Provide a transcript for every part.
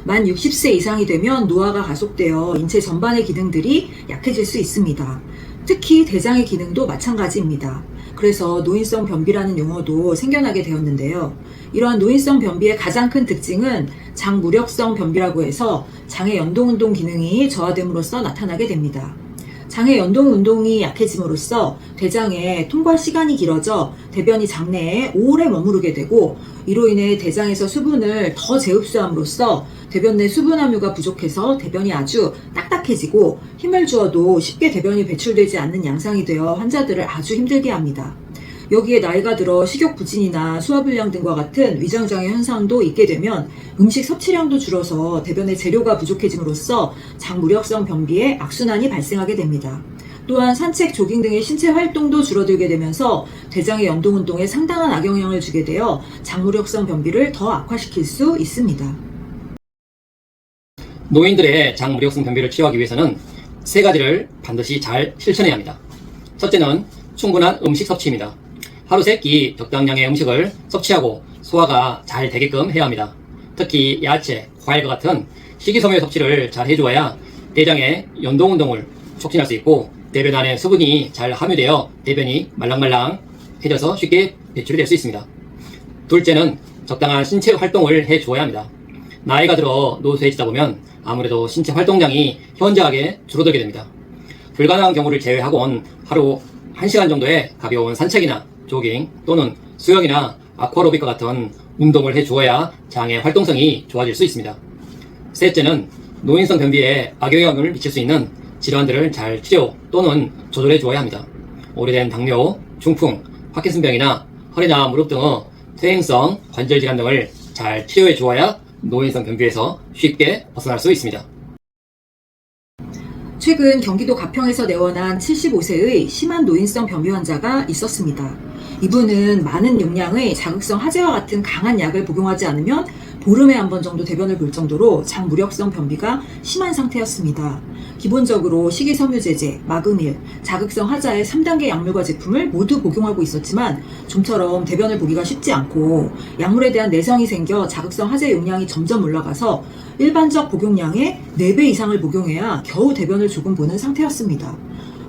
만 60세 이상이 되면 노화가 가속되어 인체 전반의 기능들이 약해질 수 있습니다. 특히 대장의 기능도 마찬가지입니다. 그래서 노인성 변비라는 용어도 생겨나게 되었는데요. 이러한 노인성 변비의 가장 큰 특징은 장무력성 변비라고 해서 장의 연동운동 기능이 저하됨으로써 나타나게 됩니다. 장의 연동운동이 약해짐으로써 대장의 통과 시간이 길어져 대변이 장내에 오래 머무르게 되고, 이로 인해 대장에서 수분을 더 재흡수함으로써 대변 내 수분 함유가 부족해서 대변이 아주 딱딱해지고 힘을 주어도 쉽게 대변이 배출되지 않는 양상이 되어 환자들을 아주 힘들게 합니다. 여기에 나이가 들어 식욕부진이나 소화불량 등과 같은 위장장애 현상도 있게 되면 음식 섭취량도 줄어서 대변의 재료가 부족해짐으로써 장무력성 변비에 악순환이 발생하게 됩니다. 또한 산책, 조깅 등의 신체 활동도 줄어들게 되면서 대장의 연동운동에 상당한 악영향을 주게 되어 장무력성 변비를 더 악화시킬 수 있습니다. 노인들의 장무력성 변비를 치료하기 위해서는 세 가지를 반드시 잘 실천해야 합니다. 첫째는 충분한 음식 섭취입니다. 하루 3끼 적당량의 음식을 섭취하고 소화가 잘 되게끔 해야 합니다. 특히 야채, 과일과 같은 식이섬유 섭취를 잘 해주어야 대장의 연동운동을 촉진할 수 있고 대변 안에 수분이 잘 함유되어 대변이 말랑말랑해져서 쉽게 배출이 될 수 있습니다. 둘째는 적당한 신체 활동을 해주어야 합니다. 나이가 들어 노쇠해지다 보면 아무래도 신체 활동량이 현저하게 줄어들게 됩니다. 불가능한 경우를 제외하고는 하루 1시간 정도의 가벼운 산책이나 조깅 또는 수영이나 아쿠아로빅과 같은 운동을 해주어야 장의 활동성이 좋아질 수 있습니다. 셋째는 노인성 변비에 악영향을 미칠 수 있는 질환들을 잘 치료 또는 조절해 주어야 합니다. 오래된 당뇨, 중풍, 파킨슨병이나 허리나 무릎 등의 퇴행성 관절 질환 등을 잘 치료해 주어야 노인성 변비에서 쉽게 벗어날 수 있습니다. 최근 경기도 가평에서 내원한 75세의 심한 노인성 변비 환자가 있었습니다. 이분은 많은 용량의 자극성 하제와 같은 강한 약을 복용하지 않으면 보름에 한 번 정도 대변을 볼 정도로 장무력성 변비가 심한 상태였습니다. 기본적으로 식이섬유제제, 마그밀, 자극성 하자의 3단계 약물과 제품을 모두 복용하고 있었지만 좀처럼 대변을 보기가 쉽지 않고 약물에 대한 내성이 생겨 자극성 하제 용량이 점점 올라가서 일반적 복용량의 4배 이상을 복용해야 겨우 대변을 조금 보는 상태였습니다.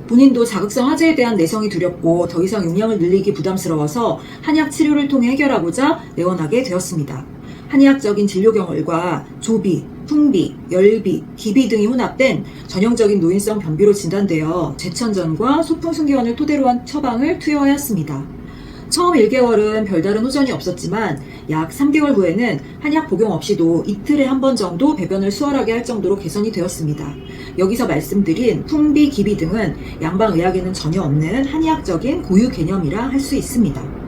본인도 자극성 하제에 대한 내성이 두렵고 더 이상 용량을 늘리기 부담스러워서 한약 치료를 통해 해결하고자 내원하게 되었습니다. 한의학적인 진료 경험과 조비, 풍비, 열비, 기비 등이 혼합된 전형적인 노인성 변비로 진단되어 제천전과 소풍순기원을 토대로 한 처방을 투여하였습니다. 처음 1개월은 별다른 호전이 없었지만 약 3개월 후에는 한약 복용 없이도 이틀에 한 번 정도 배변을 수월하게 할 정도로 개선이 되었습니다. 여기서 말씀드린 풍비, 기비 등은 양방의학에는 전혀 없는 한의학적인 고유 개념이라 할 수 있습니다.